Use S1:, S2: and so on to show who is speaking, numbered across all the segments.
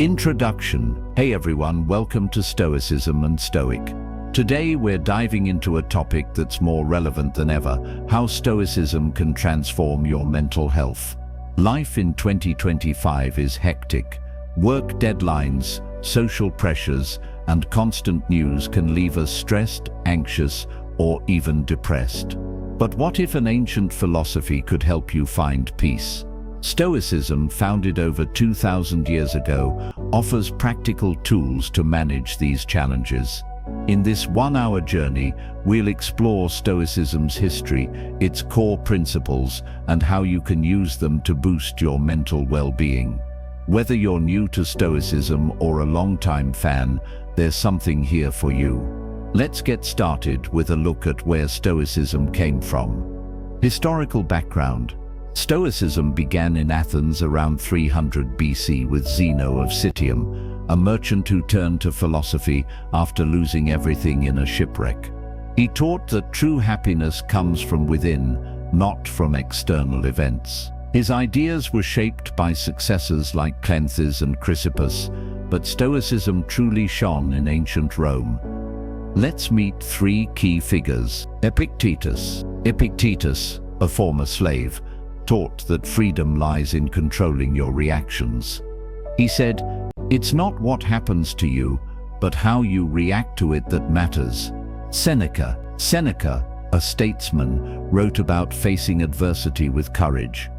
S1: Introduction. Hey everyone, welcome to Stoicism and Stoic. Today we're diving into a topic that's more relevant than ever: how Stoicism can transform your mental health. Life in 2025 is hectic. Work deadlines, social pressures, and constant news can leave us stressed, anxious, or even depressed. But what if an ancient philosophy could help you find peace? Stoicism, founded over 2,000 years ago, offers practical tools to manage these challenges. In this one-hour journey, we'll explore Stoicism's history, its core principles, and how you can use them to boost your mental well-being. Whether you're new to Stoicism or a long-time fan, there's something here for you. Let's get started with a look at where Stoicism came from. Historical background. Stoicism began in Athens around 300 BC with Zeno of Citium, a merchant who turned to philosophy after losing everything in a shipwreck. He taught that true happiness comes from within, not from external events. His ideas were shaped by successors like Cleanthes and Chrysippus, but Stoicism truly shone in ancient Rome. Let's meet three key figures. Epictetus. Epictetus, a former slave, taught that freedom lies in controlling your reactions. He said, "It's not what happens to you, but how you react to it that matters." Seneca. Seneca, a statesman, wrote about facing adversity with courage.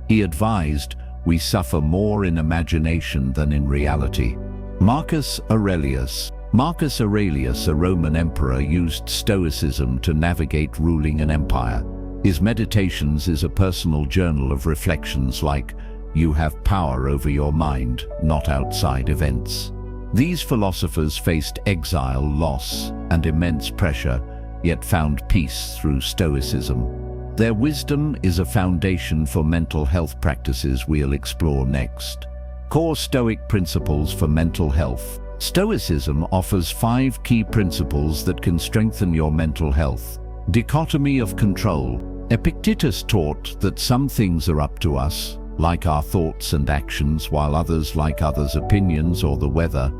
S1: He advised, "We suffer more in imagination than in reality." Marcus Aurelius. Marcus Aurelius, a Roman emperor, used Stoicism to navigate ruling an empire. His Meditations is a personal journal of reflections like, "You have power over your mind, not outside events." These philosophers faced exile, loss, and immense pressure, yet found peace through Stoicism. Their wisdom is a foundation for mental health practices we'll explore next. Core Stoic principles for mental health. Stoicism offers 5 key principles that can strengthen your mental health. Dichotomy of control. Epictetus taught that some things are up to us, like our thoughts and actions, while others, like others' opinions or the weather,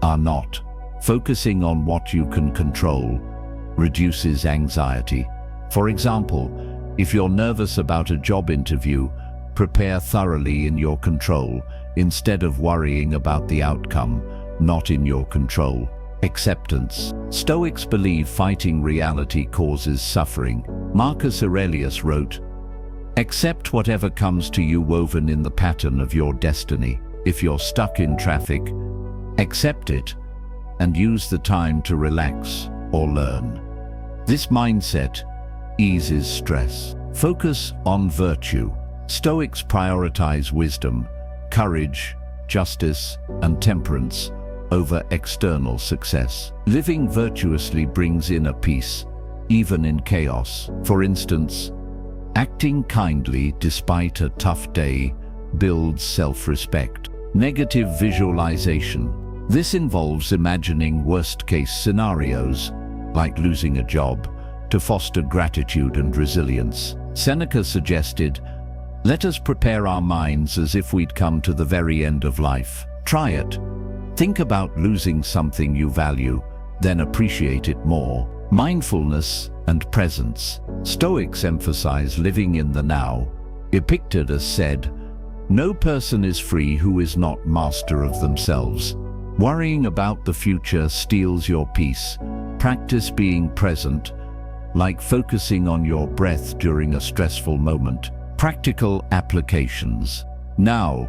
S1: are not. Focusing on what you can control reduces anxiety. For example, if you're nervous about a job interview, prepare thoroughly in your control, instead of worrying about the outcome, not in your control. Acceptance. Stoics believe fighting reality causes suffering. Marcus Aurelius wrote, "Accept whatever comes to you woven in the pattern of your destiny. If you're stuck in traffic, accept it and use the time to relax or learn." This mindset eases stress. Focus on virtue. Stoics prioritize wisdom, courage, justice, and temperance over external success. Living virtuously brings inner peace, even in chaos. For instance, acting kindly despite a tough day builds self-respect. Negative visualization. This involves imagining worst-case scenarios, like losing a job, to foster gratitude and resilience. Seneca suggested, "Let us prepare our minds as if we'd come to the very end of life." Try it. Think about losing something you value, then appreciate it more. Mindfulness and presence. Stoics emphasize living in the now. Epictetus said, "No person is free who is not master of themselves." Worrying about the future steals your peace. Practice being present, like focusing on your breath during a stressful moment. Practical applications. Now,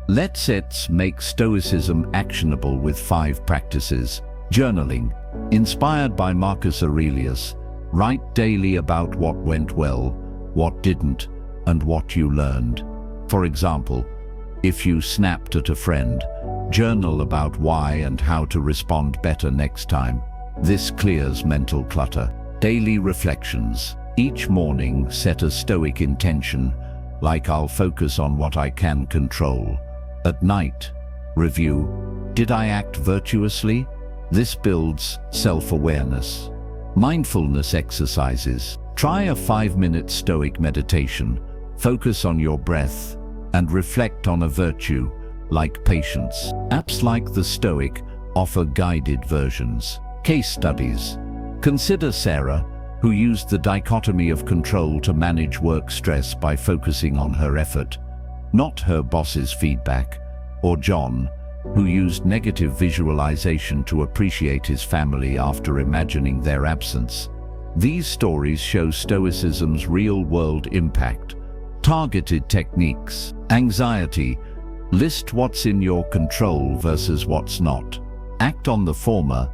S1: let's make Stoicism actionable with 5 practices. Journaling. Inspired by Marcus Aurelius, write daily about what went well, what didn't, and what you learned. For example, if you snapped at a friend, journal about why and how to respond better next time. This clears mental clutter. Daily reflections. Each morning, set a Stoic intention, like I'll focus on what I can control. At night, review, did I act virtuously? This builds self-awareness. Mindfulness exercises. Try a 5-minute Stoic meditation. Focus on your breath and reflect on a virtue, like patience. Apps like the Stoic offer guided versions. Case studies. Consider Sarah, who used the dichotomy of control to manage work stress by focusing on her effort, not her boss's feedback. Or John, who used negative visualization to appreciate his family after imagining their absence. These stories show Stoicism's real-world impact. Targeted techniques. Anxiety. List what's in your control versus what's not. Act on the former,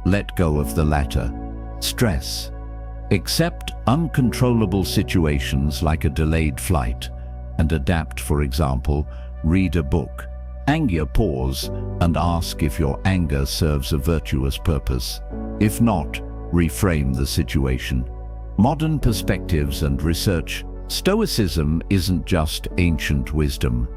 S1: let go of the latter. Stress. Accept uncontrollable situations like a delayed flight and adapt. For example, read a book. Anger, pause and ask if your anger serves a virtuous purpose. If not, reframe the situation. Modern perspectives and research. Stoicism isn't just ancient wisdom.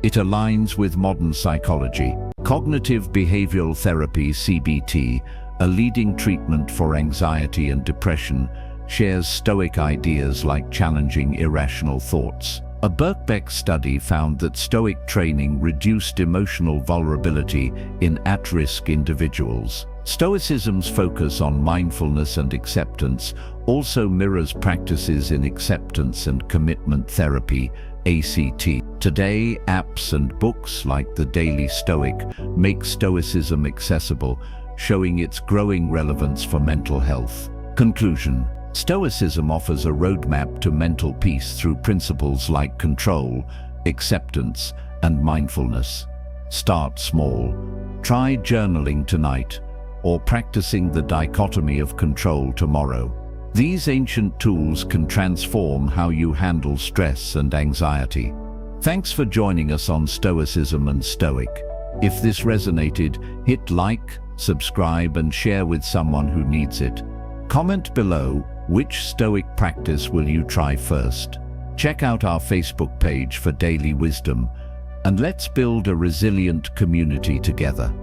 S1: It aligns with modern psychology. Cognitive behavioral therapy, CBT, a leading treatment for anxiety and depression, shares Stoic ideas like challenging irrational thoughts. A Birkbeck study found that Stoic training reduced emotional vulnerability in at-risk individuals. Stoicism's focus on mindfulness and acceptance also mirrors practices in acceptance and commitment therapy, ACT. Today, apps and books like the Daily Stoic make Stoicism accessible, showing its growing relevance for mental health. Conclusion. Stoicism offers a roadmap to mental peace through principles like control, acceptance, and mindfulness. Start small. Try journaling tonight, or practicing the dichotomy of control tomorrow. These ancient tools can transform how you handle stress and anxiety. Thanks for joining us on Stoicism and Stoic. If this resonated, hit like, subscribe, and share with someone who needs it. Comment below, which Stoic practice will you try first? Check out our Facebook page for daily wisdom, and let's build a resilient community together.